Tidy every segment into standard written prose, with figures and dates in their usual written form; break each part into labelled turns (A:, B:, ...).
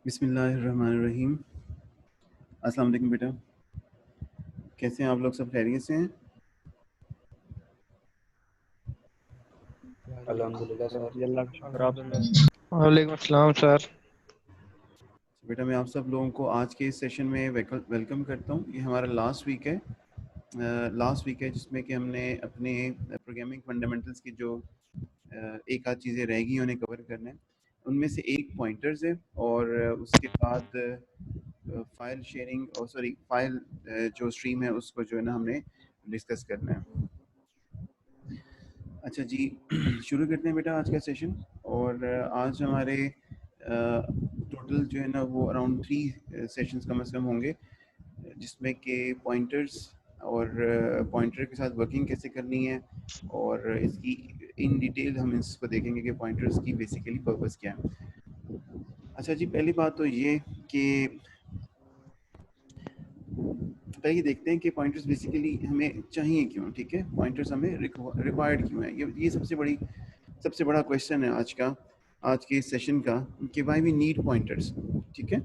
A: बिस्मिल्लाहिर्रहमानिर्रहीम। अस्सलाम वालेकुम बेटा, कैसे हैं आप लोग? सब खैरियत से हैं?
B: अल्हम्दुलिल्लाह सर।
C: अल्लाह का शुक्र। आप वालेकुम अस्सलाम सर।
A: बेटा मैं आप सब लोगों को आज के इस सेशन में वेलकम करता हूं। ये हमारा लास्ट वीक है जिसमें कि हमने अपने प्रोग्रामिंग फंडामेंटल्स की जो एक आध चीज़ें रह गई उन्हें कवर करना है। उनमें से एक पॉइंटर्स है और उसके बाद फाइल शेयरिंग और फाइल जो स्ट्रीम है उसको जो है ना हमने डिस्कस करना है। अच्छा जी, शुरू करते हैं बेटा आज का सेशन। और आज हमारे टोटल जो है ना वो अराउंड 3 सेशंस कम से कम होंगे, जिसमें कि पॉइंटर्स और पॉइंटर के साथ वर्किंग कैसे करनी है और इसकी इन डिटेल हम इसको देखेंगे कि पॉइंटर्स की बेसिकली पर्पस क्या है। अच्छा जी, पहली बात तो ये कि पहले देखते हैं कि पॉइंटर्स बेसिकली हमें चाहिए क्यों। ठीक है, पॉइंटर्स हमें रिक्वायर्ड क्यों है, ये सबसे बड़ा क्वेश्चन है आज के इस सेशन का, कि व्हाई वी नीड पॉइंटर्स। ठीक है,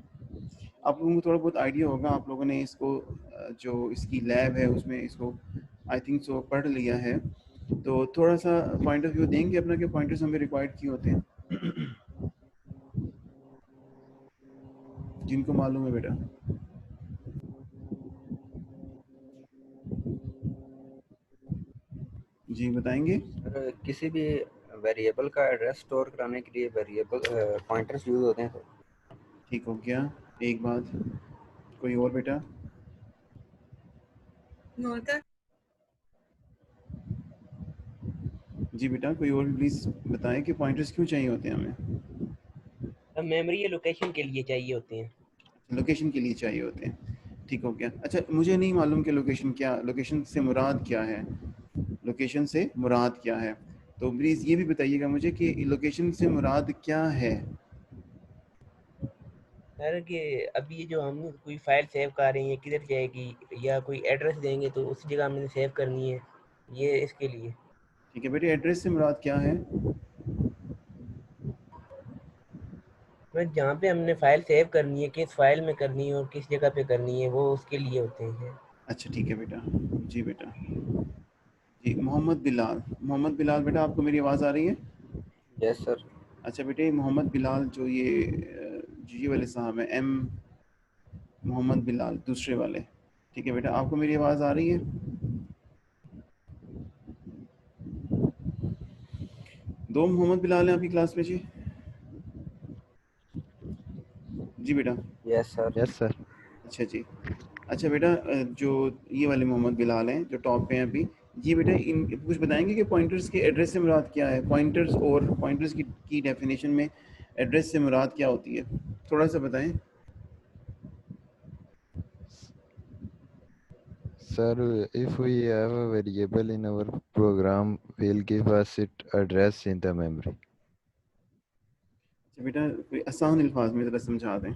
A: आप लोगों को थोड़ा बहुत आइडिया होगा, आप लोगों ने इसको जो इसकी लैब है उसमें इसको आई थिंक सो पढ़ लिया है, तो थोड़ा सा पॉइंट ऑफ व्यू देंगे अपना कि पॉइंटर्स हमें रिक्वायर्ड क्यों होते हैं, जिनको मालूम है बेटा। जी बताएंगे।
B: किसी भी वेरिएबल का एड्रेस स्टोर कराने के लिए वेरिएबल पॉइंटर्स यूज होते हैं सर।
A: ठीक हो गया, एक बात। कोई और बेटा? जी बेटा, कोई और प्लीज बताएं कि पॉइंटर्स क्यों चाहिए होते हैं हमें।
D: मेमोरी या लोकेशन के लिए चाहिए होते हैं।
A: लोकेशन के लिए चाहिए होते हैं, ठीक हो गया। अच्छा, मुझे नहीं मालूम कि लोकेशन से मुराद क्या है। लोकेशन से मुराद क्या है, तो प्लीज़ ये भी बताइएगा मुझे कि लोकेशन से मुराद क्या है।
D: सर कि अभी ये जो हम कोई फाइल सेव कर रहे हैं किधर जाएगी, या कोई एड्रेस देंगे तो उस जगह हमने सेव करनी है, ये इसके लिए।
A: ठीक है बेटे, एड्रेस से मुराद क्या है?
D: मैं जहाँ पे हमने फाइल सेव करनी है, किस फाइल में करनी है और किस जगह पे करनी है, वो उसके लिए होते हैं।
A: अच्छा ठीक है बेटा। जी बेटा, जी मोहम्मद बिलाल बेटा, आपको मेरी आवाज़ आ रही है?
B: Yes sir.
A: अच्छा बेटे, मोहम्मद बिलाल जो ये वाले साहब हैं, एम मोहम्मद बिलाल दूसरे वाले। ठीक है बेटा, आपको मेरी आवाज़ आ रही है? दो मोहम्मद बिलाल हैं आपकी क्लास में जी? जी बेटा।
B: Yes sir.
C: Yes sir.
A: अच्छा जी। अच्छा बेटा, जो ये वाले मोहम्मद बिलाल हैं जो टॉप पे हैं अभी, ये बेटा इन कुछ बताएंगे कि पॉइंटर्स के एड्रेस से मुराद क्या है। पॉइंटर्स और पॉइंटर्स की डेफिनेशन में एड्रेस से मुराद क्या होती है, थोड़ा सा बताएं।
E: Sir, if we have a variable in our program, we'll give us its address in the memory.
A: अच्छा बेटा, कोई आसान अल्फाज में ज़रा समझा दें।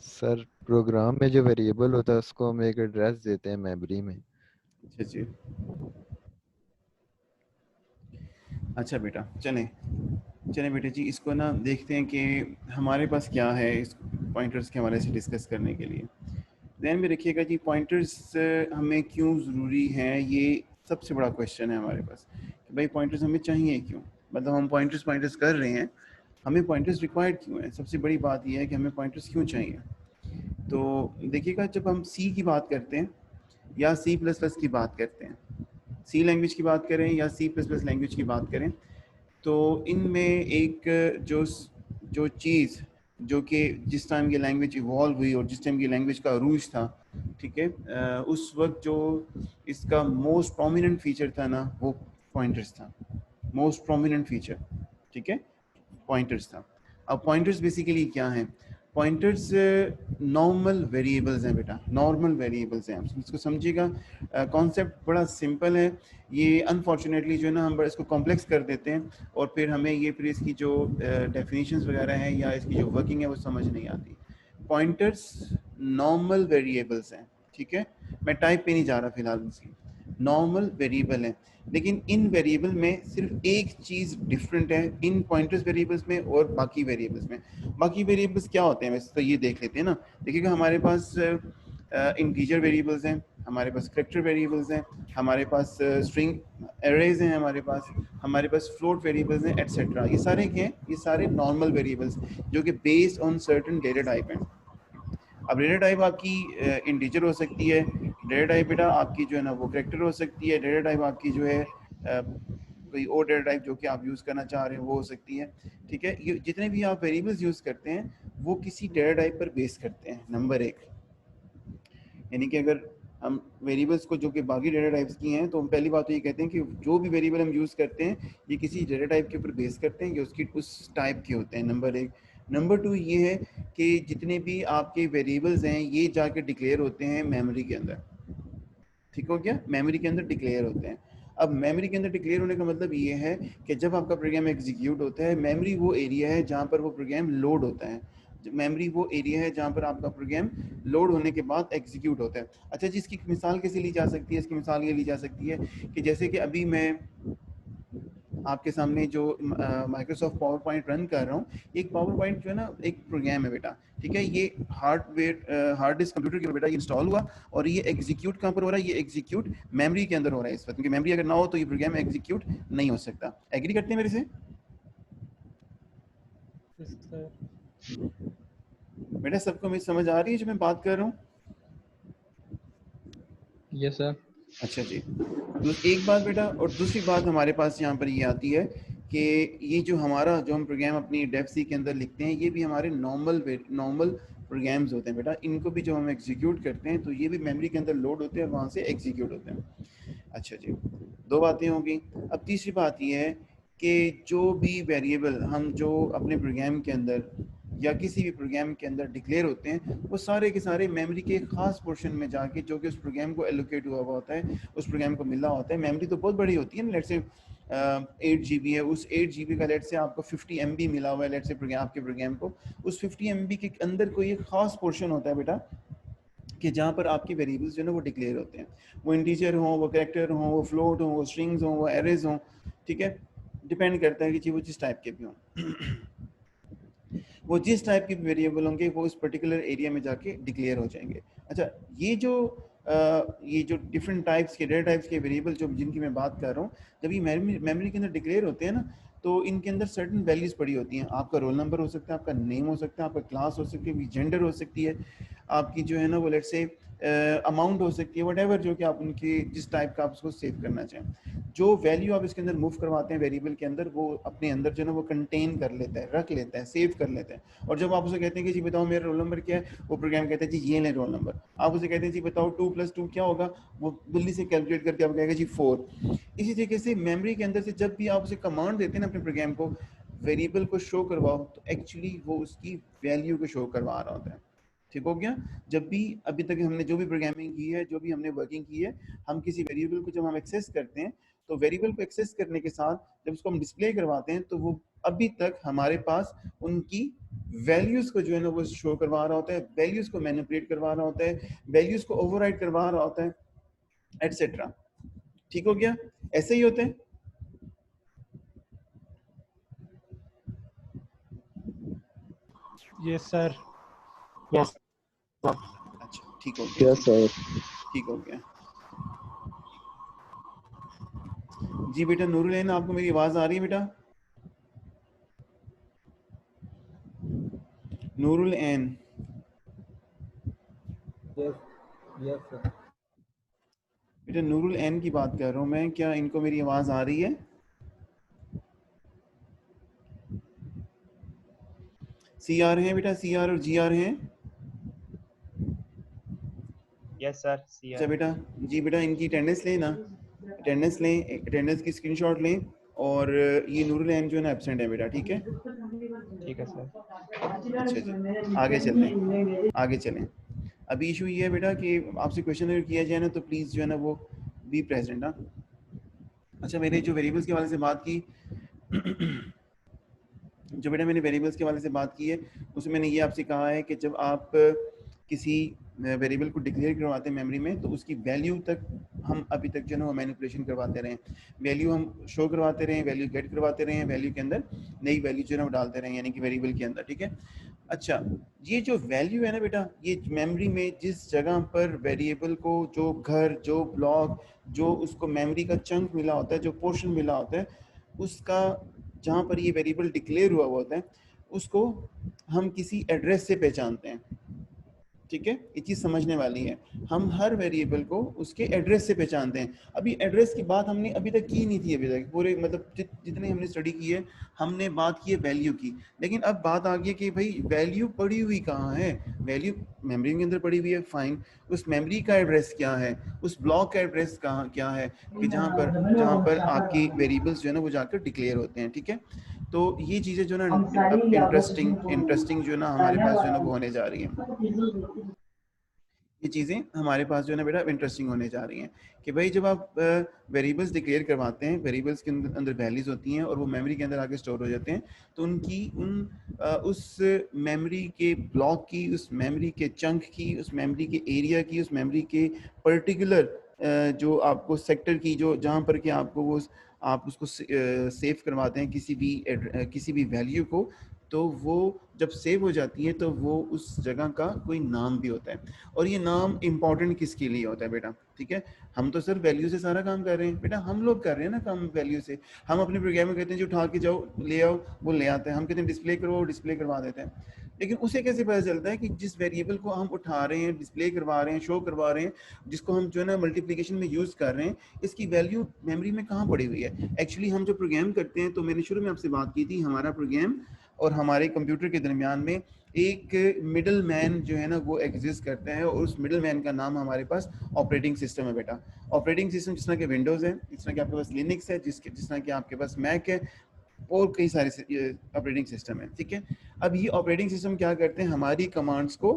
E: सर, प्रोग्राम में जो वेरिएबल होता है उसको हम एक एड्रेस देते हैं मेमोरी में।
A: अच्छा जी। अच्छा बेटा, चलें बेटे जी, इसको ना देखते हैं कि हमारे पास क्या है इस पॉइंटर्स के हवाले से डिस्कस करने के लिए। ध्यान में रखिएगा जी, पॉइंटर्स हमें क्यों ज़रूरी हैं, ये सबसे बड़ा क्वेश्चन है हमारे पास कि भाई पॉइंटर्स हमें चाहिए क्यों। मतलब हम पॉइंटर्स कर रहे हैं, हमें पॉइंटर्स रिक्वायर्ड क्यों है। सबसे बड़ी बात यह है कि हमें पॉइंटर्स क्यों चाहिए। तो देखिएगा, जब हम सी की बात करते हैं या सी प्लस प्लस की बात करते हैं, सी लैंग्वेज की बात करें या सी प्लस प्लस लैंग्वेज की बात करें, तो इनमें एक जो जो चीज़ जो कि जिस टाइम ये लैंग्वेज इवॉल्व हुई और जिस टाइम ये लैंग्वेज का अरूज था, ठीक है, उस वक्त जो इसका मोस्ट प्रोमिनेंट फीचर था ना, वो पॉइंटर्स था। मोस्ट प्रोमिनेंट फीचर, ठीक है, पॉइंटर्स था। अब पॉइंटर्स बेसिकली क्या हैं? पॉइंटर्स नॉर्मल वेरिएबल्स हैं बेटा, नॉर्मल वेरिएबल्स हैं। इसको समझिएगा, कॉन्सेप्ट बड़ा सिंपल है। ये अनफॉर्चुनेटली जो है ना हम बड़ा इसको कॉम्प्लेक्स कर देते हैं और फिर इसकी जो डेफिनेशंस वगैरह हैं या इसकी जो वर्किंग है वो समझ नहीं आती। पॉइंटर्स नॉर्मल वेरिएबल्स हैं, ठीक है। मैं टाइप पे नहीं जा रहा फिलहाल इसकी। नॉर्मल वेरिएबल है, लेकिन इन वेरिएबल में सिर्फ एक चीज़ डिफरेंट है इन पॉइंटर्स वेरिएबल्स में और बाकी वेरिएबल्स में। बाकी वेरिएबल्स क्या होते हैं वैसे तो ये देख लेते हैं ना। देखिएगा हमारे पास इंटीजर वेरिएबल्स हैं, हमारे पास कैरेक्टर वेरिएबल्स हैं, हमारे पास स्ट्रिंग एरेज हैं, हमारे पास फ्लोट वेरिएबल्स हैं एटसेट्रा। ये सारे क्या हैं? ये सारे नॉर्मल वेरिएबल्स जो कि based on certain data type हैं। अब डेटा टाइप आपकी इंटीजर हो सकती है, डेटा टाइप बेटा आपकी जो है ना वो कैरेक्टर हो सकती है, डेटा टाइप आपकी जो है कोई और डेटा टाइप जो कि आप यूज़ करना चाह रहे हैं वो हो सकती है। ठीक है, ये जितने भी आप वेरिएबल्स यूज़ करते हैं वो किसी डेटा टाइप पर बेस करते हैं, नंबर एक। यानी कि अगर हम वेरिएबल्स को जो कि बाकी डेटा टाइप्स की हैं तो हम पहली बात तो ये कहते हैं कि जो भी वेरिएबल हम यूज़ करते हैं ये किसी डेटा टाइप के ऊपर बेस करते हैं, कि उसकी उस टाइप के होते हैं, नंबर एक। नंबर टू ये है कि जितने भी आपके वेरिएबल्स हैं ये जाके डिक्लेयर होते हैं मेमोरी के अंदर। ठीक हो गया, मेमोरी के अंदर डिक्लेयर होते हैं। अब मेमोरी के अंदर डिक्लेयर होने का मतलब ये है कि जब आपका प्रोग्राम एग्जीक्यूट होता है, मेमोरी वो एरिया है जहाँ पर वो प्रोग्राम लोड होता है, मेमोरी वो एरिया है जहाँ पर आपका प्रोग्राम लोड होने के बाद एग्जीक्यूट होता है। अच्छा जी, इसकी मिसाल कैसे ली जा सकती है? इसकी मिसाल ये ली जा सकती है कि जैसे कि अभी मैं आपके सामने जो माइक्रोसॉफ्ट पावर पॉइंट रन कर रहा हूँ, एक पावर पॉइंट जो है ना एक प्रोग्राम है बेटा, ठीक है। ये हार्ड डिस्क कंप्यूटर के ऊपर बेटा ये इंस्टॉल हुआ और ये एग्जीक्यूट कहाँ पर हो रहा है? ये एग्जीक्यूट मेमोरी के अंदर हो रहा है इस वक्त, क्योंकि मेमोरी अगर ना हो तो ये प्रोग्राम एग्जीक्यूट नहीं हो सकता। एग्री करते हैं मेरे से? बेटा सबको मेरी समझ आ रही है जो मैं बात कर रहा हूँ?
C: Yes sir.
A: अच्छा जी, तो एक बात बेटा, और दूसरी बात हमारे पास यहाँ पर ये आती है कि ये जो हम प्रोग्राम अपनी डेफ सी के अंदर लिखते हैं ये भी हमारे नॉर्मल प्रोग्राम्स होते हैं बेटा। इनको भी जब हम एग्जीक्यूट करते हैं तो ये भी मेमोरी के अंदर लोड होते हैं, वहाँ से एग्जीक्यूट होते हैं। अच्छा जी, दो बातें होंगी। अब तीसरी बात ये है कि जो भी वेरिएबल हम जो अपने प्रोग्राम के अंदर या किसी भी प्रोग्राम के अंदर डिक्लेयर होते हैं वो सारे के सारे मेमोरी के एक खास पोर्शन में जाके जो कि उस प्रोग्राम को एलोकेट हुआ होता है, उस प्रोग्राम को मिला होता है। मेमोरी तो बहुत बड़ी होती है ना, लेट से 8 GB है, उस 8 GB का लेट से आपको 50 MB मिला हुआ है, लेट से आपके प्रोग्राम को उस 50 MB के अंदर कोई एक खास पोर्शन होता है बेटा कि जहाँ पर आपकी वेरिएबल्स जो है ना वो डिक्लेयर होते हैं। वो इंटीजर हो, वो कैरेक्टर हो, वो फ्लोट हो, वो स्ट्रिंग्स हो, वो एरेज हो, ठीक है, डिपेंड करता है कि वो जिस टाइप के भी हों। वो जिस टाइप के वेरिएबल होंगे वो उस पर्टिकुलर एरिया में जाके डिक्लेयर हो जाएंगे। अच्छा, ये जो डिफरेंट टाइप्स के डेटा टाइप्स के वेरिएबल जो जिनकी मैं बात कर रहा हूँ, जब ये मेमोरी के अंदर डिक्लेयर होते हैं ना तो इनके अंदर सर्टेन वैल्यूज पड़ी होती हैं। आपका रोल नंबर हो सकता है, आपका नेम हो सकता है, आपका क्लास हो सकती है, जेंडर हो सकती है, आपकी जो है ना वो लेट से अमाउंट हो सकती है, वट जो कि आप उनकी जिस टाइप का आप उसको सेव करना चाहें। जो वैल्यू आप इसके अंदर मूव करवाते हैं वेरिएबल के अंदर वो अपने अंदर जो है ना वो कंटेन कर लेता है, रख लेता है, सेव कर लेता है। और जब आप उसे कहते हैं कि जी बताओ मेरा रोल नंबर क्या है, वो प्रोग्राम कहता है जी ये ले रोल नंबर। आप उसे कहते हैं जी बताओ 2 + 2 क्या होगा, वो जल्दी से कैलकुलेट करके आप कहेगा जी 4। इसी तरीके से मेमोरी के अंदर से जब भी आप उसे कमांड देते हैं ना अपने प्रोग्राम को वेरिएबल को शो करवाओ, तो एक्चुअली वो उसकी वैल्यू को शो करवा रहा होता है। ठीक हो गया? जब भी अभी तक हमने जो भी प्रोग्रामिंग की है, जो भी हमने वर्किंग की है, हम किसी वेरिएबल को जब हम एक्सेस करते हैं तो वेरिएबल को एक्सेस करने के साथ जब उसको हम डिस्प्ले करवाते हैं तो वो अभी तक हमारे पास उनकी वैल्यूज को जो है ना वो शो करवा रहा होता है, वैल्यूज को मैनिपुलेट करवा रहा होता है, वैल्यूज को ओवरराइड करवा रहा होता है, एटसेट्रा। ठीक हो गया? ऐसे ही होते हैं।
F: Yes sir. Yes sir.
A: अच्छा, ठीक हो गया।
E: Yes sir.
A: ठीक हो गया जी। बेटा नूरुल ऐन, आपको मेरी आवाज आ रही है बेटा? नूरुल ऐन,
B: यस सर।
A: बेटा नूरुल ऐन की बात कर रहा हूँ मैं, क्या इनको मेरी आवाज आ रही है? CR हैं बेटा, CR और GR हैं?
F: Yes sir.
A: अच्छा बेटा, जी बेटा इनकी अटेंडेंस लें ना, अटेंडेंस लें, अटेंडेंस की स्क्रीनशॉट लें। और ये नूरुल ऐन जो है ना एब्सेंट है बेटा, ठीक है?
F: ठीक है सर।
A: अच्छा जी, आगे चलते हैं, आगे चलें। अभी इशू ये है बेटा कि आपसे क्वेश्चन अगर किया जाए ना तो प्लीज़ जो है ना वो बी प्रेजेंट ना। अच्छा, मैंने जो वेरिएबल्स के हवाले से बात की जो बेटा मैंने वेरिएबल्स के हवाले से बात की है उसमें मैंने ये आपसे कहा है कि जब आप किसी वेरिएबल को डिक्लेयर करवाते हैं मेमोरी में, तो उसकी वैल्यू तक हम अभी तक जो है वो मैनिपुलेशन करवाते रहे, वैल्यू हम शो करवाते रहे, वैल्यू गेट करवाते रहे, वैल्यू के अंदर नई वैल्यू जो है वो डालते रहे, यानी कि वेरिएबल के अंदर, ठीक है। अच्छा, ये जो वैल्यू है ना बेटा, ये मेमोरी में जिस जगह पर वेरिएबल को जो घर, जो ब्लॉक, जो उसको मेमोरी का चंक मिला होता है, जो पोर्शन मिला होता है, उसका जहाँ पर ये वेरिएबल डिक्लेयर हुआ होता है, उसको हम किसी एड्रेस से पहचानते हैं, ठीक है। ये चीज़ समझने वाली है, हम हर वेरिएबल को उसके एड्रेस से पहचानते हैं। अभी एड्रेस की बात हमने अभी तक की नहीं थी, अभी तक पूरे मतलब जितने हमने स्टडी की है, हमने बात की है वैल्यू की, लेकिन अब बात आ गई है कि भाई वैल्यू पड़ी हुई कहाँ है, वैल्यू मेमोरी के अंदर पड़ी हुई है, फाइन, उस मेमोरी का एड्रेस क्या है, उस ब्लॉक का एड्रेस कहाँ क्या है, कि जहाँ पर आपकी वेरिएबल्स जो है ना वो जाकर डिक्लेयर होते हैं, ठीक है। तो ये चीज़ें जो ना अब इंटरेस्टिंग जो है ना हमारे पास जो है ना वो होने जा रही है, ये चीज़ें हमारे पास जो है ना बेटा इंटरेस्टिंग होने जा रही हैं, कि भाई जब आप वेरिएबल्स डिक्लेयर करवाते हैं, वेरिएबल्स के अंदर वैल्यूज़ होती हैं और वो मेमोरी के अंदर आके स्टोर हो जाते हैं, तो उस मेमोरी के ब्लॉक की, उस मेमोरी के चंक की, उस मेमोरी के एरिया की, उस मेमोरी के पर्टिकुलर जो आपको सेक्टर की, जो जहाँ पर कि आपको वो आप उसको सेव करवाते हैं किसी भी वैल्यू को, तो वो जब सेव हो जाती है तो वो उस जगह का कोई नाम भी होता है, और ये नाम इम्पॉर्टेंट किसके लिए होता है बेटा, ठीक है। हम तो सिर्फ वैल्यू से सारा काम कर रहे हैं बेटा, हम लोग कर रहे हैं ना काम वैल्यू से। हम अपने प्रोग्राम में कहते हैं जो उठा के जाओ ले आओ, वो ले आते हैं, हम कहते हैं डिस्प्ले करो, वो डिस्प्ले करवा देते हैं, लेकिन उसे कैसे पता चलता है कि जिस वेरिएबल को हम उठा रहे हैं, डिस्प्ले करवा रहे हैं, शो करवा रहे हैं, जिसको हम जो है ना मल्टीप्लिकेशन में यूज़ कर रहे हैं, इसकी वैल्यू मेमोरी में कहाँ पड़ी हुई है। एक्चुअली हम जो प्रोग्राम करते हैं, तो मैंने शुरू में आपसे बात की थी, हमारा प्रोग्राम और हमारे कंप्यूटर के दरमियान में एक मिडल मैन जो है ना वो एग्जिस्ट करता है, और उस मिडल मैन का नाम हमारे पास ऑपरेटिंग सिस्टम है बेटा। ऑपरेटिंग सिस्टम जिस तरह के विंडोज़ है, जिस तरह के आपके पास लिनक्स है, जिस तरह के आपके पास मैक है, और कई सारे ऑपरेटिंग सिस्टम है, ठीक है। अब ये ऑपरेटिंग सिस्टम क्या करते हैं, हमारी कमांड्स को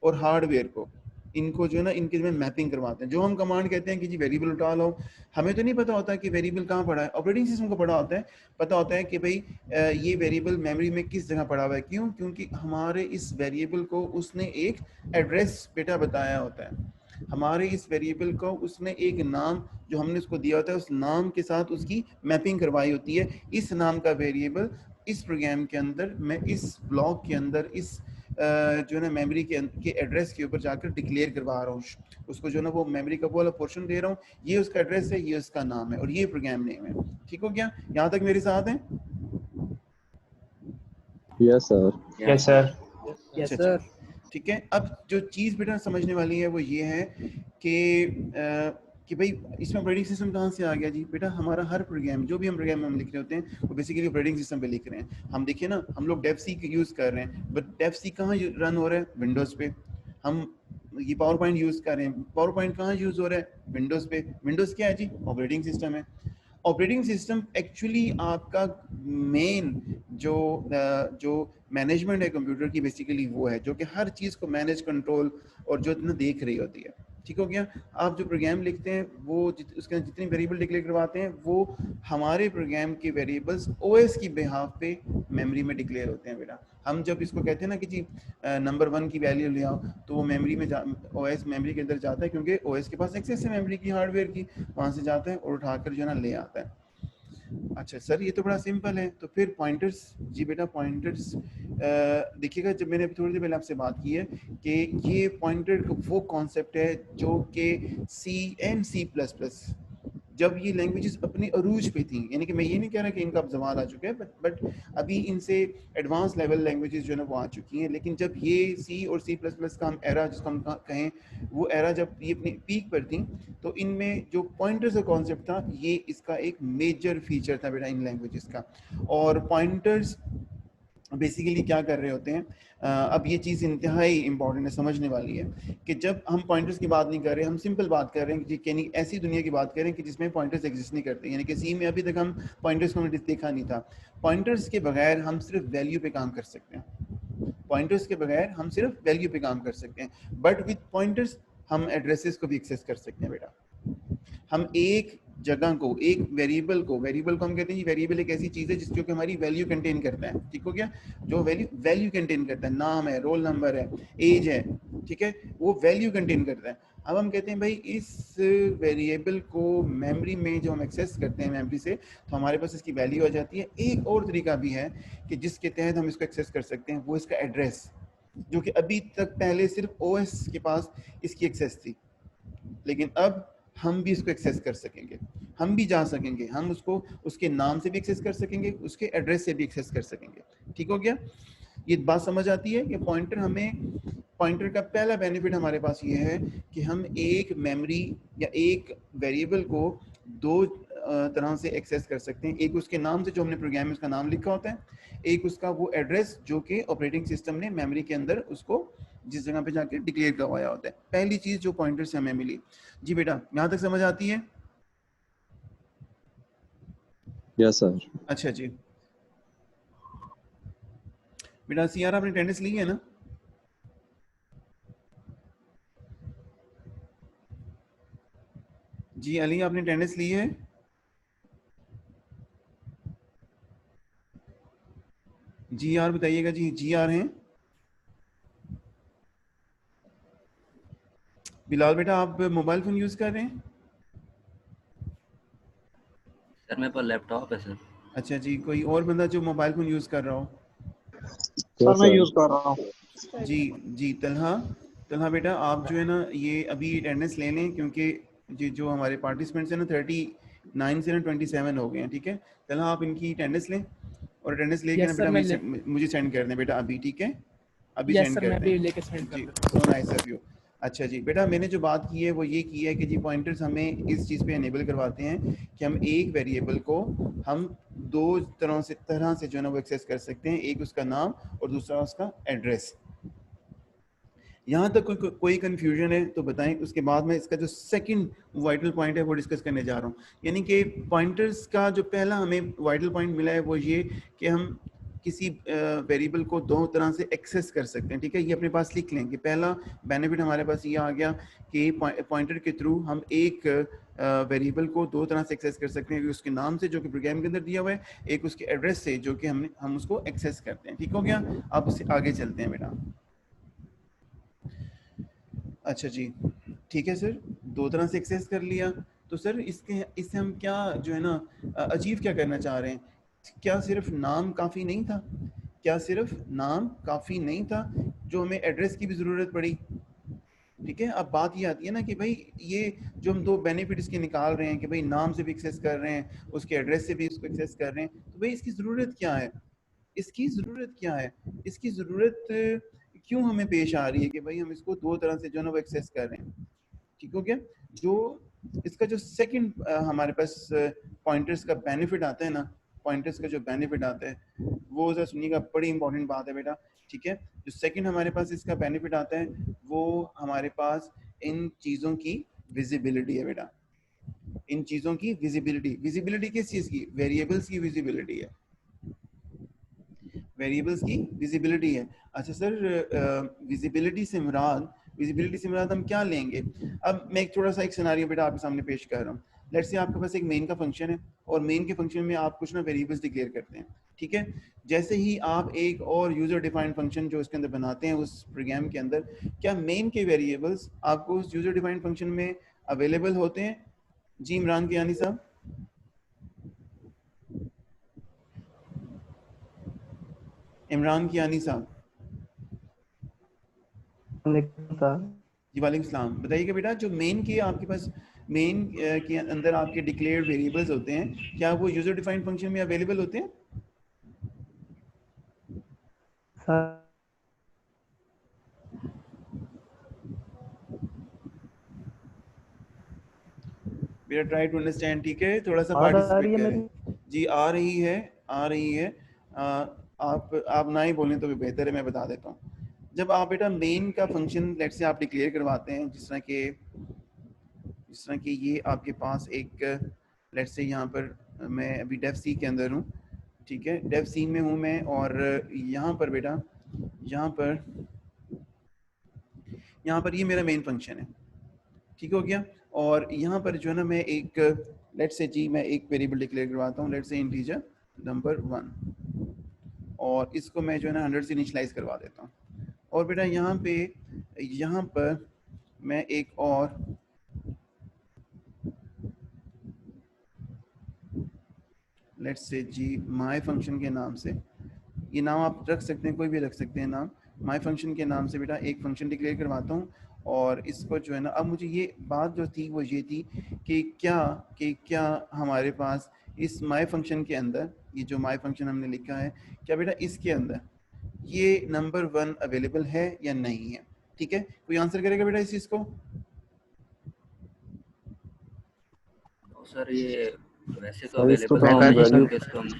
A: और हार्डवेयर को, इनको जो है ना इनके में मैपिंग करवाते हैं। जो हम कमांड कहते हैं कि जी वेरिएबल उठा लो, हमें तो नहीं पता होता कि वेरिएबल कहाँ पड़ा है, ऑपरेटिंग सिस्टम को पता होता है कि भाई ये वेरिएबल मेमोरी में किस जगह पड़ा हुआ है। क्यों? क्योंकि हमारे इस वेरिएबल को उसने एक एड्रेस बेटा बताया होता है, हमारे इस वेरिएबल को उसने एक नाम जो हमने उसको दिया होता है, उस नाम के साथ उसकी मैपिंग करवाई होती है। इस नाम का वेरिएबल इस प्रोग्राम के अंदर मैं इस ब्लॉक के अंदर इस जो है ना मेमोरी के एड्रेस के ऊपर जाकर डिक्लेयर करवा रहा हूँ, उसको जो है ना वो मेमोरी का वाला पोर्शन दे रहा हूँ, ये उसका एड्रेस है, ये उसका नाम है, और ये प्रोग्राम नेम है। ठीक हो गया? यहाँ तक मेरे साथ हैं?
G: Yes sir.
F: Yes sir.
B: Yes sir.
A: ठीक है। अब जो चीज़ बेटा समझने वाली है वो ये है कि भाई इसमें ऑपरेटिंग सिस्टम कहाँ से आ गया जी बेटा। हमारा हर प्रोग्राम, जो भी हम प्रोग्राम हम लिख रहे होते हैं, वो बेसिकली ऑपरेटिंग सिस्टम पे लिख रहे हैं। हम देखिए ना, हम लोग डेव सी यूज़ कर रहे हैं, बट डेव सी कहाँ रन हो रहा है? विंडोज़ पे। हम ये पावर पॉइंट यूज़ कर रहे हैं, पावर पॉइंट कहाँ यूज़ हो रहा है? विंडोज़ पे। विंडोज़ क्या है जी? ऑपरेटिंग सिस्टम है। ऑपरेटिंग सिस्टम एक्चुअली आपका मेन जो मैनेजमेंट है कंप्यूटर की, बेसिकली वो है जो कि हर चीज़ को मैनेज, कंट्रोल और जो इतना देख रही होती है। ठीक हो गया? आप जो प्रोग्राम लिखते हैं वो उसके अंदर जितनी वेरिएबल डिक्लेयर करवाते हैं, वो हमारे प्रोग्राम के वेरिएबल्स ओएस की बिहाफ पे मेमोरी में डिक्लेयर होते हैं बेटा। हम जब इसको कहते हैं ना कि जी नंबर 1 की वैल्यू ले आओ, तो वो मेमोरी में ओएस मेमोरी के अंदर जाता है, क्योंकि ओएस के पास एक्सेस है मेमोरी की, हार्डवेयर की, वहाँ से जाता है और उठाकर जो है ना ले आता है। अच्छा सर, ये तो बड़ा सिंपल है। तो फिर पॉइंटर्स, जी बेटा पॉइंटर्स देखिएगा, जब मैंने थोड़ी देर पहले आपसे बात की है कि ये पॉइंटर वो कॉन्सेप्ट है जो कि सी एंड C++, जब ये लैंग्वेजेस अपने अरूज पे थी, यानी कि मैं ये नहीं कह रहा कि इनका अब जमाना आ चुका है, बट अभी इनसे एडवांस लेवल लैंग्वेजेस जो है ना वो आ चुकी हैं। लेकिन जब ये C और C++ का हम एरा, जिसको हम कहें, वो एरा जब ये अपनी पीक पर थी, तो इनमें जो पॉइंटर्स का कॉन्सेप्ट था, ये इसका एक मेजर फीचर था बेटा इन लैंग्वेजेस का। और पॉइंटर्स बेसिकली क्या कर रहे होते हैं, अब ये चीज़ इंतहाई इंपॉर्टेंट है, समझने वाली है, कि जब हम पॉइंटर्स की बात नहीं कर रहे, हम सिंपल बात कर रहे हैं कि यानी ऐसी दुनिया की बात कर रहे हैं कि जिसमें पॉइंटर्स एग्जिस्ट नहीं करते। यानी कि सी में अभी तक हम पॉइंटर्स को देखा नहीं था। पॉइंटर्स के बगैर हम सिर्फ वैल्यू पे काम कर सकते हैं, पॉइंटर्स के बगैर हम सिर्फ वैल्यू पे काम कर सकते हैं, बट विद पॉइंटर्स हम एड्रेसेस को भी एक्सेस कर सकते हैं बेटा। हम एक जगह को, एक वेरिएबल को हम कहते हैं वेरिएबल एक ऐसी चीज़ है जिसको कि हमारी वैल्यू कंटेन करता है। ठीक हो गया? जो वैल्यू कंटेन करता है, नाम है, रोल नंबर है, एज है, ठीक है, वो वैल्यू कंटेन करता है। अब हम कहते हैं भाई इस वेरिएबल को मेमोरी में जो हम एक्सेस करते हैं मेमोरी से, तो हमारे पास इसकी वैल्यू आ जाती है। एक और तरीका भी है कि जिसके तहत हम इसको एक्सेस कर सकते हैं, वो इसका एड्रेस, जो कि अभी तक पहले सिर्फ ओएस के पास इसकी एक्सेस थी, लेकिन अब हम भी इसको एक्सेस कर सकेंगे, हम भी जा सकेंगे, हम उसको उसके नाम से भी एक्सेस कर सकेंगे, उसके एड्रेस से भी एक्सेस कर सकेंगे। ठीक हो गया, ये बात समझ आती है कि पॉइंटर का पहला बेनिफिट हमारे पास ये है कि हम एक मेमोरी या एक वेरिएबल को दो तरह से एक्सेस कर सकते हैं। एक उसके नाम से, जो हमने प्रोग्राम में उसका नाम लिखा होता है, एक उसका वो एड्रेस जो कि ऑपरेटिंग सिस्टम ने मेमोरी के अंदर उसको जिस जगह पे जाके डिक्लेयर करवाया होता है। पहली चीज जो पॉइंटर से हमें मिली। जी बेटा, यहाँ तक समझ आती है?
G: Yes sir.
A: अच्छा जी बेटा, सीआर आपने अटेंडेंस ली है ना? जी अली, आपने अटेंडेंस ली है? जी आर बताइएगा जी। जी आर हैं? बिलाल बेटा, आप मोबाइल फोन यूज कर रहे हैं?
B: सर मेरे पास लैपटॉप है सर।
A: अच्छा जी, कोई और बंदा जो मोबाइल फोन यूज कर रहा हो?
C: सर मैं यूज कर रहा हूँ।
A: जी जी, तलहा बेटा, आप जो है ना ये अभी अटेंडेंस ले लें, क्योंकि ये जो हमारे पार्टिसिपेंट्स हैं ना 39 से ना 27 हो गए हैं। ठीक है, तलहा आप इनकी अटेंडेंस लें और अटेंडेंस लेके ना बेटा मुझे सेंड कर दें बेटा अभी। ठीक है, अभी सेंड कर दें जी। So nice of you. अच्छा जी बेटा, मैंने जो बात की है वो ये की है कि जी पॉइंटर्स हमें इस चीज़ पे एनेबल करवाते हैं कि हम एक वेरिएबल को हम दो तरह से जो है ना वो एक्सेस कर सकते हैं। एक उसका नाम और दूसरा उसका एड्रेस। यहाँ तक कोई कंफ्यूजन है तो बताएं, उसके बाद में इसका जो सेकंड वाइटल पॉइंट है वो डिस्कस करने जा रहा हूँ। यानी कि पॉइंटर्स का जो पहला हमें वाइटल पॉइंट मिला है वो ये कि हम किसी वेरिएबल को दो तरह से एक्सेस कर सकते हैं। ठीक है, ये अपने पास लिख लें कि पहला बेनिफिट हमारे पास ये आ गया कि पॉइंटर के थ्रू हम एक वेरिएबल को दो तरह से एक्सेस कर सकते हैं, उसके नाम से जो कि प्रोग्राम के अंदर दिया हुआ है, एक उसके एड्रेस से जो कि हम उसको एक्सेस करते हैं। ठीक हो गया, आप उससे आगे चलते हैं बेटा। अच्छा जी, ठीक है सर, दो तरह से एक्सेस कर लिया, तो सर इससे हम क्या जो है ना अचीव क्या करना चाह रहे हैं? क्या सिर्फ नाम काफ़ी नहीं था? क्या सिर्फ नाम काफ़ी नहीं था, जो हमें एड्रेस की भी ज़रूरत पड़ी? ठीक है, अब बात ये आती है ना कि भाई ये जो हम दो बेनिफिट इसके निकाल रहे हैं कि भाई नाम से भी एक्सेस कर रहे हैं, उसके एड्रेस से भी इसको एक्सेस कर रहे हैं, तो भाई इसकी ज़रूरत क्या है? इसकी ज़रूरत क्या है? इसकी ज़रूरत क्यों हमें पेश आ रही है कि भाई हम इसको दो तरह से जो है ना वो एक्सेस कर रहे हैं? ठीक हो गया। जो इसका जो सेकंड हमारे पास पॉइंटर्स का बेनिफिट आता है ना, पॉइंटर्स का जो बेनिफिट आता है वो जरा सुनिएगा, बड़ी इंपॉर्टेंट बात है बेटा। ठीक है, जो सेकंड हमारे पास इसका बेनिफिट आता है वो हमारे पास इन चीज़ों की विजिबिलिटी है बेटा। इन चीज़ों की विजिबिलिटी। विजिबिलिटी किस चीज़ की? वेरिएबल्स की विजिबिलिटी है, वेरिएबल्स की विजिबिलिटी है। अच्छा सर, विजिबिलिटी से मुराद हम क्या लेंगे? अब मैं एक थोड़ा सा एक सिनारियो बेटा आपके सामने पेश कर रहा हूँ। लेट्स से आपके पास एक मेन का फंक्शन है और मेन के फंक्शन में आप कुछ ना वेरिएबल्स डिक्लेयर करते हैं। ठीक है, जैसे ही आप एक और यूजर डिफाइंड फंक्शन जो इसके अंदर बनाते हैं उस प्रोग्राम के अंदर, क्या मेन के वेरिएबल्स आपको उस यूजर डिफाइंड फंक्शन में अवेलेबल होते हैं? जी इमरान कियानी साहब। इमरान कियानी साहब जी वालेकुम सलाम। बताइएगा बेटा, जो मेन के आपके पास मेन के अंदर आपके डिक्लेयर्ड वेरिएबल्स होते हैं, क्या वो यूजर डिफाइंड फंक्शन में अवेलेबल होते हैं? बेटा ट्राई टू अंडरस्टैंड। ठीक है, थोड़ा सा पार्टिसिपेट करें। जी आ रही है, आ रही है। आप ना ही बोलें तो भी बेहतर है, मैं बता देता हूँ। जब आप बेटा मेन का फंक्शन लेट से आप डिक्लेयर करवाते हैं, जिस तरह कि ये आपके पास एक लेट से यहाँ पर मैं अभी डेफ सी के अंदर हूँ। ठीक है, डेफ सी में हूँ मैं, और यहाँ पर बेटा यहाँ पर ये मेरा मेन फंक्शन है। ठीक हो गया, और यहाँ पर जो है ना मैं एक लेट से जी मैं एक वेरिएबल डिक्लेयर करवाता हूँ, लेट से इंटीजर नंबर 1, और इसको मैं जो है ना 100 से इनिशियलाइज करवा देता हूँ। और बेटा यहाँ पे यहाँ पर मैं एक और let's say ji my function के नाम से, ये नाम आप रख सकते हैं, कोई भी रख सकते हैं नाम, माय फंक्शन के नाम से बेटा एक फंक्शन डिक्लेयर करवाता हूँ। और इसको जो है ना, अब मुझे ये बात जो थी वो ये थी कि क्या हमारे पास इस माय फंक्शन के अंदर, ये जो माय फंक्शन हमने लिखा है, क्या बेटा इसके अंदर ये नंबर 1 अवेलेबल है या नहीं है? ठीक है, कोई आंसर करेगा बेटा इस चीज को?
B: सर ये वैसे तो
G: सर, इसको
B: अवेलेबल
G: तो
B: है
G: हम
B: नहीं
G: value-
B: क्योंकि इसको हमने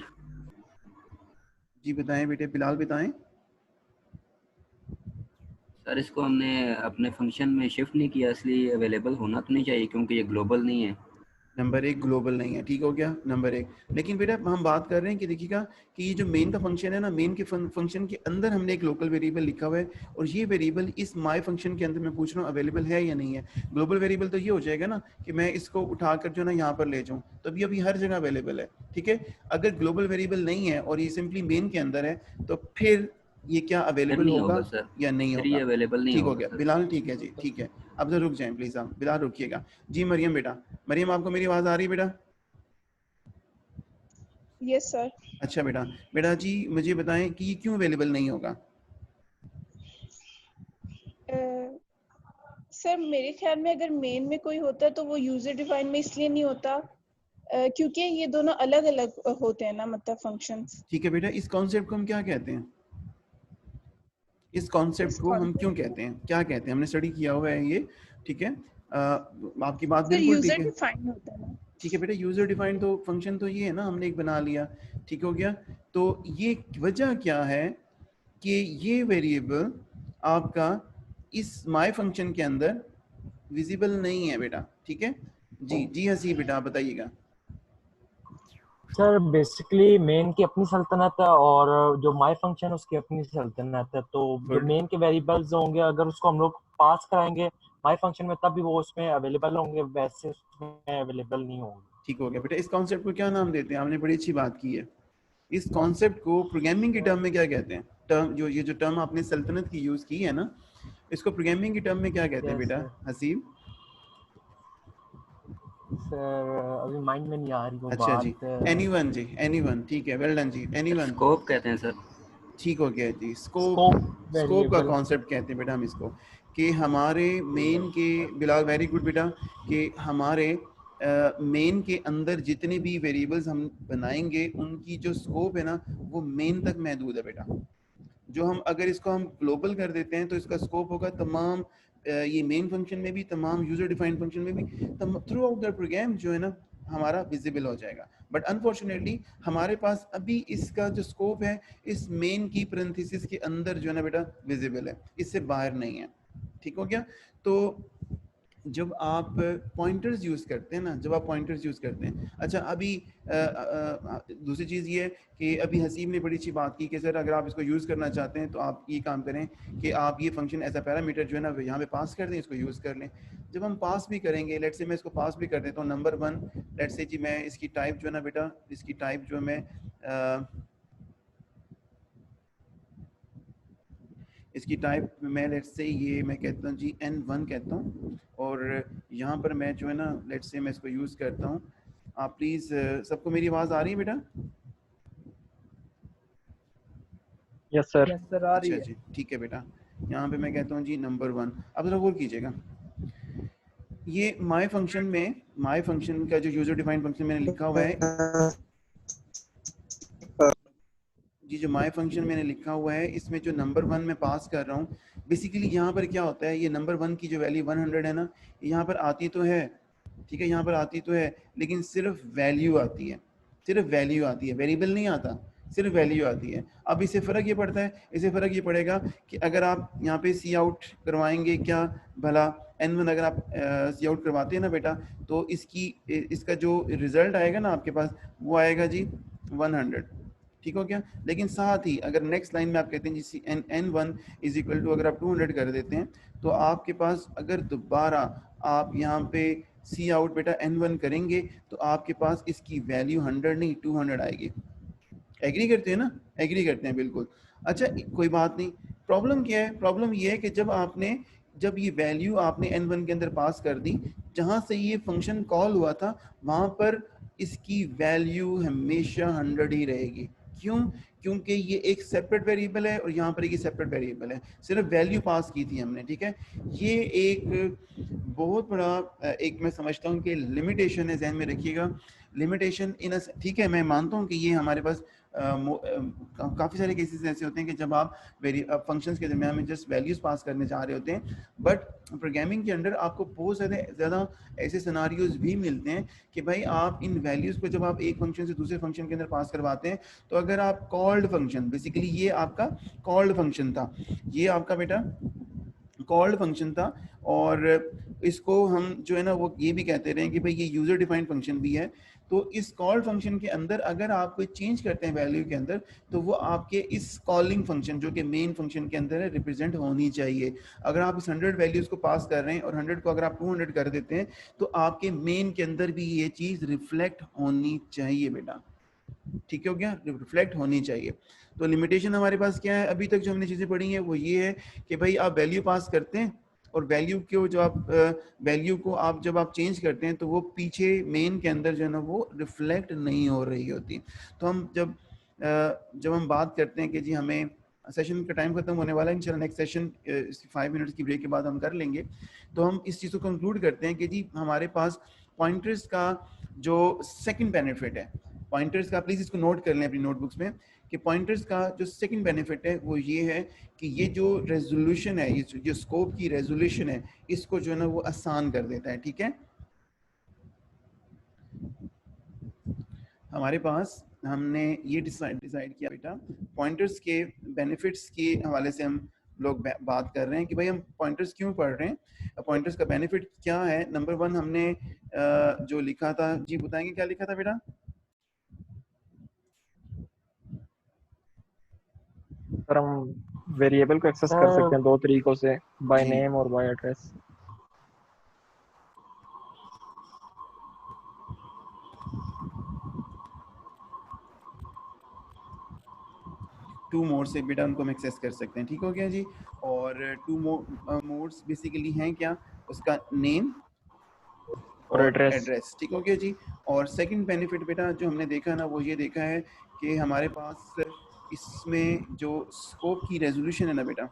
A: जी बताएं बेटे, बिलाल बताएं।
B: सर इसको हमने अपने फंक्शन में शिफ्ट नहीं किया, इसलिए अवेलेबल होना तो नहीं चाहिए क्योंकि ये ग्लोबल नहीं है।
A: नंबर 1 ग्लोबल नहीं है, ठीक हो गया नंबर 1। लेकिन बेटा हम बात कर रहे हैं कि देखिएगा कि ये जो मेन का फंक्शन है ना, मेन के फंक्शन के अंदर हमने एक लोकल वेरिएबल लिखा हुआ है, और ये वेरिएबल इस माय फंक्शन के अंदर मैं पूछ रहा हूँ अवेलेबल है या नहीं है। ग्लोबल वेरिएबल तो ये हो जाएगा ना कि मैं इसको उठाकर जो ना यहाँ पर ले जाऊँ, तो अभी हर जगह अवेलेबल है। ठीक है, अगर ग्लोबल वेरिएबल नहीं है और ये सिंपली मेन के अंदर है, तो फिर ये क्या
B: फिर
A: अवेलेबल
B: नहीं
A: होगा
B: होगा सर,
A: या नहीं
B: फिर ये
A: होगा?
B: अवेलेबल नहीं
A: ठीक हो
B: होगा
A: गया
B: सर।
A: बिलाल, ठीक है जी, ठीक है। अब तो रुक जाएं प्लीज, आप बिलाल रुकिएगा जी। मरियम बेटा, मरियम आपको मेरी आवाज आ रही है बेटा?
H: Yes sir.
A: अच्छा बेटा, बेटा जी मुझे बताएं कि ये क्यों अवेलेबल नहीं होगा?
H: सर मेरे ख्याल में अगर मेन में कोई होता तो वो यूजर डिफाइन में इसलिए नहीं होता क्योंकि ये दोनों अलग अलग होते हैं ना, मतलब फंक्शंस।
A: ठीक है बेटा, इस कॉन्सेप्ट को हम क्या कहते हैं? इस कॉन्सेप्ट को हम क्यों कहते हैं, क्या कहते हैं? हमने स्टडी किया हुआ है ये, ठीक है। आपकी बात
H: सर
A: बिल्कुल ठीक
H: यूजर
A: है।
H: डिफाइन होता है ना।
A: ठीक है बेटा, यूजर डिफाइंड तो फंक्शन तो ये है ना, हमने एक बना लिया, ठीक हो गया। तो ये वजह क्या है कि ये वेरिएबल आपका इस माय फंक्शन के अंदर विजिबल नहीं है बेटा? ठीक है जी, जी हसी बेटा आप बताइएगा।
F: सर बेसिकली मेन की अपनी सल्तनत है और जो माय फंक्शन उसकी अपनी सल्तनत है, तो जो
A: Good.
F: मेन के वेरिएबल्स होंगे अगर उसको हम लोग पास कराएंगे माय फंक्शन में तभी वो उसमें अवेलेबल होंगे, वैसे उसमें अवेलेबल नहीं होंगे।
A: ठीक हो गया बेटा, इस कॉन्सेप्ट को क्या नाम देते हैं? आपने बड़ी अच्छी बात की है। इस कॉन्सेप्ट को प्रोग्रामिंग की टर्म में क्या कहते हैं? टर्म जो ये जो टर्म आपने सल्तनत की यूज की है ना, इसको प्रोग्रामिंग की टर्म में क्या कहते हैं
F: Yes,
A: बेटा
F: sir.
A: हसीब?
F: सर अभी माइंड में नहीं आ रही वो
A: अच्छा जी,
F: बात।
A: एनीवन जी, एनीवन, ठीक है, वेल डन जी, एनीवन।
B: स्कोप कहते हैं सर।
A: ठीक हो गया जी, स्कोप।
F: Scope
A: स्कोप का
F: variable.
A: कॉन्सेप्ट कहते हैं बेटा हम इसको, कि हमारे मेन के, बिलाल वेरी गुड बेटा, कि हमारे मेन के अंदर जितने भी वेरिएबल्स हम बनाएंगे उनकी जो स्कोप है ना वो मेन तक महदूद है बेटा। जो हम अगर इसको हम ग्लोबल कर देते हैं तो इसका स्कोप होगा तमाम ये मेन फंक्शन में भी, तमाम यूजर डिफाइंड फंक्शन में भी, थ्रू आउट द प्रोग्राम जो है ना हमारा विजिबल हो जाएगा। बट अनफॉर्चुनेटली हमारे पास अभी इसका जो स्कोप है इस मेन की पैरेंथेसिस के अंदर जो है ना बेटा विजिबल है, इससे बाहर नहीं है। ठीक हो गया? तो जब आप पॉइंटर्स यूज करते हैं ना, जब आप पॉइंटर्स यूज करते हैं, अच्छा अभी दूसरी चीज़ ये है कि अभी हसीब ने बड़ी अच्छी बात की कि सर अगर आप इसको यूज़ करना चाहते हैं तो आप ये काम करें कि आप ये फंक्शन एज अ पैरामीटर जो है ना यहाँ पे पास कर दें, इसको यूज़ कर लें। जब हम पास भी करेंगे, लेट्स से मैं इसको पास भी कर देता हूँ नंबर 1, लेट्स से जी मैं इसकी टाइप जो है ना बेटा, इसकी टाइप जो मैं इसकी टाइप मैं लेट्स से ये मैं कहता हूँ जी n1 कहता हूँ, और यहाँ पर मैं जो है ना लेट्स से मैं इसको यूज़ करता हूँ। आप प्लीज़ सबको मेरी आवाज़ आ रही है बेटा?
C: Yes sir. यस सर, आ रही
A: अच्छा
C: है।
A: जी, ठीक है बेटा। यहाँ पे मैं कहता हूँ जी नंबर 1। अब जरा गौर कीजिएगा, ये माय फंक्शन में, माय फंक्शन का जो यूजर डिफाइंड फंक्शन मैंने लिखा हुआ है जी, जो माय फंक्शन मैंने लिखा हुआ है इसमें जो नंबर 1 मैं पास कर रहा हूँ, बेसिकली यहाँ पर क्या होता है, ये नंबर 1 की जो वैल्यू 100 है ना, यहाँ पर आती तो है, ठीक है, यहाँ पर आती तो है, लेकिन सिर्फ वैल्यू आती है, सिर्फ वैल्यू आती है, वेरिएबल नहीं आता, सिर्फ वैल्यू आती है। अब इससे फ़र्क ये पड़ता है, इससे फ़र्क ये पड़ेगा कि अगर आप यहाँ पे सी आउट करवाएंगे क्या भला, n1 अगर आप सी आउट करवाते हैं ना बेटा, तो इसका जो रिजल्ट आएगा ना आपके पास वो आएगा जी 100। ठीक हो गया? लेकिन साथ ही अगर नेक्स्ट लाइन में आप कहते हैं जी n1 इज इक्वल टू, अगर आप 200 कर देते हैं तो आपके पास अगर दोबारा आप यहाँ पे सी आउट बेटा n1 करेंगे तो आपके पास इसकी वैल्यू 100 नहीं 200 आएगी। एग्री करते हैं ना? एग्री करते हैं बिल्कुल। अच्छा कोई बात नहीं, प्रॉब्लम क्या है? प्रॉब्लम ये है कि जब आपने जब ये वैल्यू आपने n1 के अंदर पास कर दी, जहां से ये फंक्शन कॉल हुआ था वहां पर इसकी वैल्यू हमेशा 100 ही रहेगी। क्यों? क्योंकि ये एक सेपरेट वेरिएबल है और यहाँ पर एक सेपरेट वेरिएबल है, सिर्फ वैल्यू पास की थी हमने, ठीक है। ये एक बहुत बड़ा एक मैं समझता हूँ कि लिमिटेशन है, ध्यान में रखिएगा। लिमिटेशन इन ठीक है, मैं मानता हूँ कि ये हमारे पास काफ़ी सारे केसेस ऐसे होते हैं कि जब आप फंक्शंस के दरमियान में जस्ट वैल्यूज पास करने जा रहे होते हैं, बट प्रोग्रामिंग के अंदर आपको बहुत ज़्यादा ऐसे सिनारियोज भी मिलते हैं कि भाई आप इन वैल्यूज़ को जब आप एक फंक्शन से दूसरे फंक्शन के अंदर पास करवाते हैं, तो अगर आप कॉल्ड फंक्शन, बेसिकली ये आपका कॉल्ड फंक्शन था, ये आपका बेटा कॉल्ड फंक्शन था, और इसको हम जो है ना वो ये भी कहते रहे कि भाई ये यूजर डिफाइंड फंक्शन भी है। तो इस कॉल्ड फंक्शन के अंदर अगर आप कोई चेंज करते हैं वैल्यू के अंदर, तो वो आपके इस कॉलिंग फंक्शन जो कि मेन फंक्शन के अंदर है रिप्रेजेंट होनी चाहिए। अगर आप इस 100 वैल्यूज को पास कर रहे हैं और 100 को अगर आप 200 कर देते हैं, तो आपके मेन के अंदर भी ये चीज रिफ्लेक्ट होनी चाहिए बेटा, ठीक है, हो गया, रिफ्लेक्ट होनी चाहिए। तो लिमिटेशन हमारे पास क्या है, अभी तक जो हमने चीजें पढ़ी हैं वो ये है कि भाई आप वैल्यू पास करते हैं और वैल्यू को जो आप वैल्यू को आप जब आप चेंज करते हैं तो वो पीछे मेन के अंदर जो है ना वो रिफ्लेक्ट नहीं हो रही होती। तो हम जब हम बात करते हैं कि जी हमें सेशन का टाइम खत्म होने वाला है, इंशाल्लाह नेक्स्ट सेशन 5 मिनट्स की ब्रेक के बाद हम कर लेंगे, तो हम इस चीज़ को कंक्लूड करते हैं कि जी हमारे पास पॉइंटर्स का जो सेकंड बेनिफिट है, पॉइंटर्स का, प्लीज इसको नोट कर लें अपनी नोटबुक्स में, कि पॉइंटर्स का जो सेकंड बेनिफिट है वो ये है कि ये जो रेजोल्यूशन है, ये जो स्कोप की रेजोल्यूशन है, इसको जो है ना वो आसान कर देता है, ठीक है। हमारे पास हमने ये डिसाइड किया बेटा, पॉइंटर्स के बेनिफिट्स के हवाले से हम लोग बात कर रहे हैं कि भाई हम पॉइंटर्स क्यों पढ़ रहे हैं, पॉइंटर्स का बेनिफिट क्या है। नंबर 1 हमने जो लिखा था, जी बताएंगे क्या लिखा था बेटा?
C: सर हम वेरिएबल को एक्सेस कर सकते हैं 2 तरीकों से, बाय नेम और बाय एड्रेस।
A: टू मोड से बेटा उनको हम एक्सेस कर सकते हैं, ठीक हो गया जी। और टू मोड्स बेसिकली हैं क्या, उसका नेम और एड्रेस, ठीक हो गया जी। और सेकंड बेनिफिट बेटा जो हमने देखा ना वो ये देखा है कि हमारे पास इसमें जो स्कोप की रेजोल्यूशन है ना बेटा,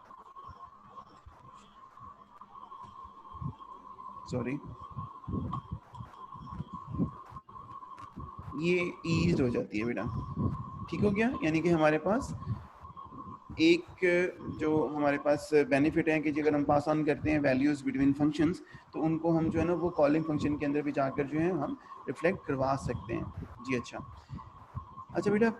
A: सॉरी, ये ईज हो जाती है बेटा, ठीक हो गया। यानी कि हमारे पास एक जो हमारे पास बेनिफिट है कि अगर हम पास ऑन करते हैं वैल्यूज बिटवीन फंक्शंस, तो उनको हम जो है ना वो कॉलिंग फंक्शन के अंदर भी जाकर जो है हम रिफ्लेक्ट करवा सकते हैं जी। अच्छा बेटा,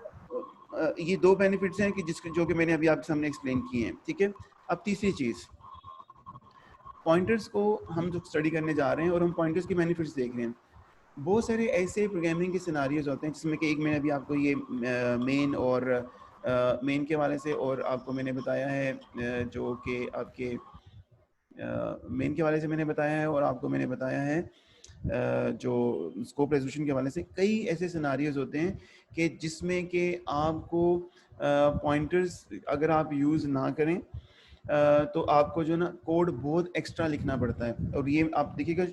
A: ये 2 बेनिफिट्स हैं कि जो कि मैंने अभी आपके सामने एक्सप्लेन किए हैं, ठीक है। अब तीसरी चीज, पॉइंटर्स को हम जो स्टडी करने जा रहे हैं और हम पॉइंटर्स के बेनिफिट्स देख रहे हैं, बहुत सारे ऐसे प्रोग्रामिंग के सिनारियोज होते हैं जिसमें कि एक मैंने अभी आपको ये मेन और मेन के हवाले से, और आपको मैंने बताया है जो कि आपके मेन के हवाले से मैंने बताया है, और आपको मैंने बताया है जो स्कोप रेजोल्यूशन के हवाले से। कई ऐसे सिनारियोज होते हैं कि जिसमें कि आपको पॉइंटर्स अगर आप यूज़ ना करें तो आपको जो ना कोड बहुत एक्स्ट्रा लिखना पड़ता है। और ये आप देखिएगा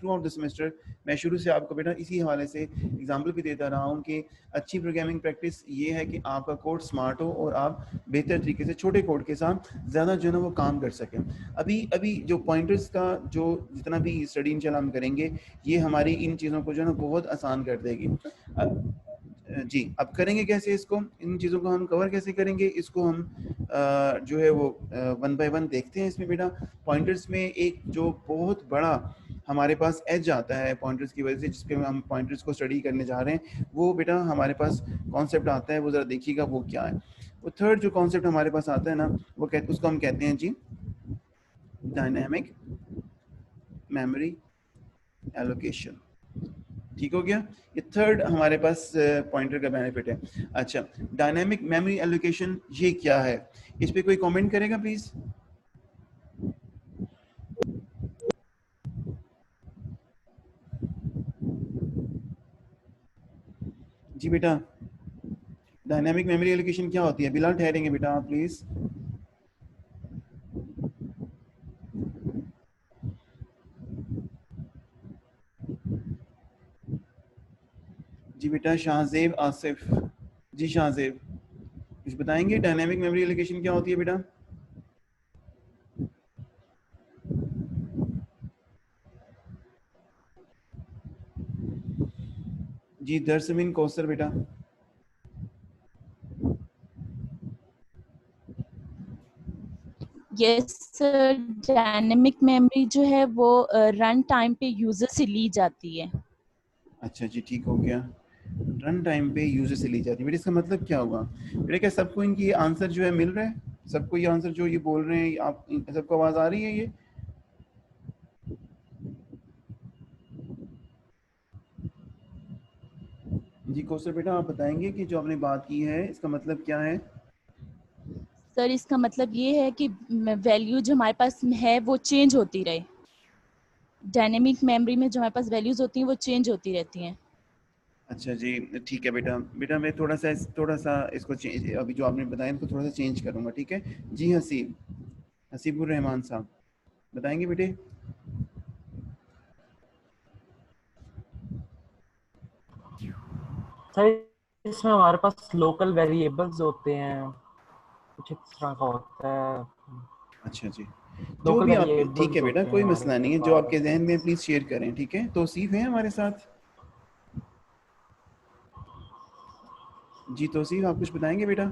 A: थ्रू आउट द सेमेस्टर मैं शुरू से आपको बेटा इसी हवाले से एग्जाम्पल भी देता रहा हूँ कि अच्छी प्रोग्रामिंग प्रैक्टिस ये है कि आपका कोड स्मार्ट हो और आप बेहतर तरीके से छोटे कोड के साथ ज़्यादा जो है ना वो काम कर सकें। अभी जो पॉइंटर्स का जो जितना भी स्टडी इंशाल्लाह हम करेंगे, ये हमारी इन चीज़ों को जो है ना बहुत आसान कर देगी। जी, अब करेंगे कैसे इसको, इन चीज़ों को हम कवर कैसे करेंगे, इसको हम जो है वो 1 बाय 1 देखते हैं। इसमें बेटा पॉइंटर्स में एक जो बहुत बड़ा हमारे पास एज आता है पॉइंटर्स की वजह से, जिस पे हम पॉइंटर्स को स्टडी करने जा रहे हैं, वो बेटा हमारे पास कॉन्सेप्ट आता है, वो ज़रा देखिएगा वो क्या है। वो थर्ड जो कॉन्सेप्ट हमारे पास आता है ना, वो उसको हम कहते हैं जी डायनेमिक मेमोरी एलोकेशन, ठीक हो गया। ये थर्ड हमारे पास पॉइंटर का बेनिफिट है। अच्छा, डायनेमिक मेमोरी एलोकेशन ये क्या है, इस पे कोई कमेंट करेगा प्लीज? जी बेटा, डायनेमिक मेमोरी एलोकेशन क्या होती है? बिला ठहरेंगे बेटा आप प्लीज। जी बेटा शाहजेब आसिफ। जी शाहजेब, कुछ बताएंगे डायनामिक मेमोरी एलोकेशन क्या होती है बेटा? जी दरसमीन कौसर बेटा।
I: यस डायनेमिक मेमोरी जो है वो रन टाइम पे यूजर से ली जाती है।
A: अच्छा जी ठीक हो गया, रन टाइम पे यूजर से ली जाती है। बेटा इसका मतलब क्या होगा बेटा? क्या सबको इनकी आंसर जो है मिल रहा है? सबको ये आंसर जो ये बोल रहे हैं आप सबको आवाज आ रही है ये? जी कौसर बेटा आप बताएंगे कि जो आपने बात की है इसका मतलब क्या है?
I: सर इसका मतलब ये है कि वैल्यू जो हमारे पास है वो चेंज होती रहे। डायनेमिक मेमोरी में जो हमारे पास वैल्यूज होती हैं वो चेंज होती रहती हैं।
A: अच्छा जी ठीक है बेटा। बेटा मैं थोड़ा सा इसको चेंज, अभी जो आपने बताया इनको थोड़ा सा चेंज करूंगा, ठीक है जी। हसीबुर रहमान साहब बताएंगे बेटे?
F: सर इसमें हमारे पास लोकल वेरिएबल्स होते हैं, कुछ इस तरह का होता है।
A: अच्छा जी जो
F: लोकल
A: भी आपके, ठीक है
F: वेरिएबल्स
A: बेटा
F: होते हैं
A: कोई
F: हमारे
A: मसला नहीं है, जो आपके
F: पास।
A: जहन में प्लीज शेयर करें, ठीक है। तौसीफ है हमारे साथ? जी तौसीफ आप कुछ बताएंगे बेटा?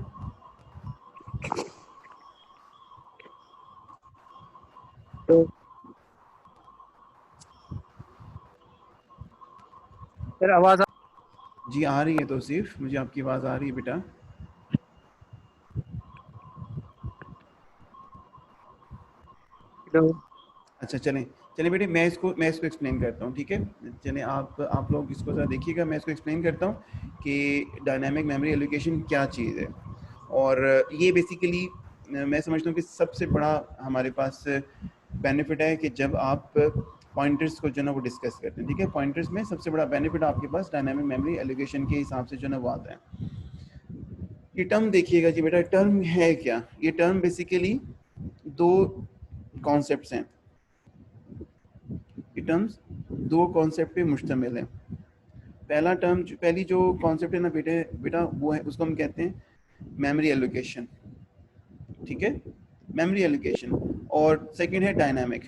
J: तो सर आवाज
A: जी आ रही है तौसीफ, मुझे आपकी आवाज़ आ रही है बेटा।
J: हेलो।
A: अच्छा चलें चलें बेटे मैं इसको एक्सप्लेन करता हूँ, ठीक है। चलें आप लोग इसको ज़रा देखिएगा, मैं इसको एक्सप्लेन करता हूँ कि डायनामिक मेमोरी एलोकेशन क्या चीज़ है। और ये बेसिकली मैं समझता हूँ कि सबसे बड़ा हमारे पास बेनिफिट है कि जब आप पॉइंटर्स को जो है ना वो डिस्कस करते हैं, ठीक है। पॉइंटर्स में सबसे बड़ा बेनिफिट आपके पास डायनामिक मेमोरी एलोकेशन के हिसाब से जो है ना वो आता है। ये टर्म देखिएगा जी बेटा, टर्म है क्या? ये टर्म बेसिकली दो कॉन्सेप्ट्स हैं। ये टर्म्स दो कॉन्सेप्ट पे मुश्तमिल है। पहली जो कॉन्सेप्ट है ना बेटा वो है, उसको हम कहते हैं मेमोरी एलोकेशन, ठीक है, मेमोरी एलोकेशन। और सेकंड है डायनामिक।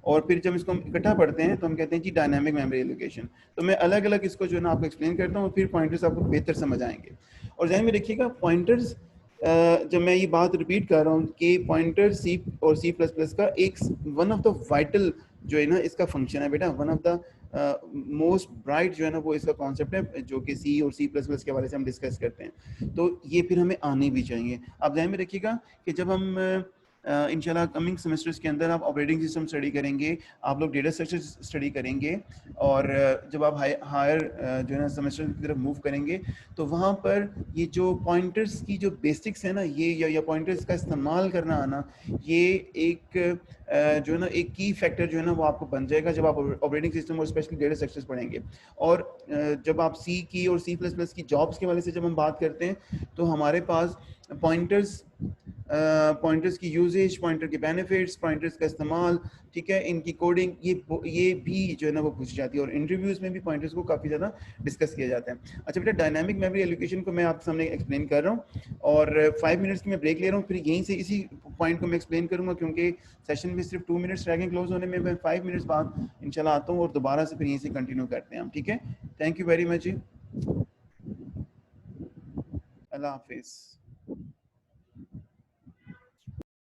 A: और फिर जब इसको हम इकट्ठा पढ़ते हैं तो हम कहते हैं जी डायनामिक मेमोरी एलोकेशन। तो मैं अलग अलग इसको जो है ना आपको एक्सप्लेन करता हूँ, फिर पॉइंटर्स आपको बेहतर समझ आएंगे। और ध्यान में रखिएगा पॉइंटर्स, जब मैं ये बात रिपीट कर रहा हूँ कि पॉइंटर सी और C++ का एक वन ऑफ द वाइटल जो है ना इसका फंक्शन है बेटा, one of the most bright जो है ना वो इसका कॉन्सेप्ट है, जो कि C और C++ के हवाले से हम डिस्कस करते हैं। तो ये फिर हमें आने भी चाहिए। आप ध्यान में रखिएगा कि जब हम इंशाल्लाह कमिंग सेमेस्टर्स के अंदर आप ऑपरेटिंग सिस्टम स्टडी करेंगे, आप लोग डेटा स्ट्रक्चर स्टडी करेंगे, और जब आप हायर जो है ना सेमेस्टर की तरफ मूव करेंगे तो वहाँ पर ये जो पॉइंटर्स की जो बेसिक्स है ना, ये या पॉइंटर्स का इस्तेमाल करना आना, ये एक जो है ना एक की फैक्टर जो है ना वो आपको बन जाएगा जब आप ऑपरेटिंग सिस्टम और स्पेशली डेटा स्ट्रक्चर्स पढ़ेंगे। और जब आप C की और C++ की जॉब्स के वाले से जब हम बात करते हैं तो हमारे पास पॉइंटर्स की यूजेज, पॉइंटर के बेनिफिट्स, पॉइंटर्स का इस्तेमाल, ठीक है, इनकी कोडिंग, ये भी जो है ना वो पूछी जाती है। और इंटरव्यूज में भी पॉइंटर्स को काफ़ी ज़्यादा डिस्कस किया जाता है। अच्छा बेटा डायनामिक मेमोरी एलोकेशन को मैं आपके सामने एक्सप्लेन कर रहा हूँ और 5 मिनट्स की मैं ब्रेक ले रहा हूँ, फिर यहीं से इसी पॉइंट को मैं एक्सप्लेन करूँगा, क्योंकि सेशन में सिर्फ 2 मिनट्स रह गए क्लोज होने में। मैं 5 मिनट्स बाद इंशाल्लाह आता हूँ और दोबारा से फिर यहीं से कंटिन्यू करते हैं हम, ठीक है। थैंक यू वेरी मच जी, अल्लाह हाफिज़।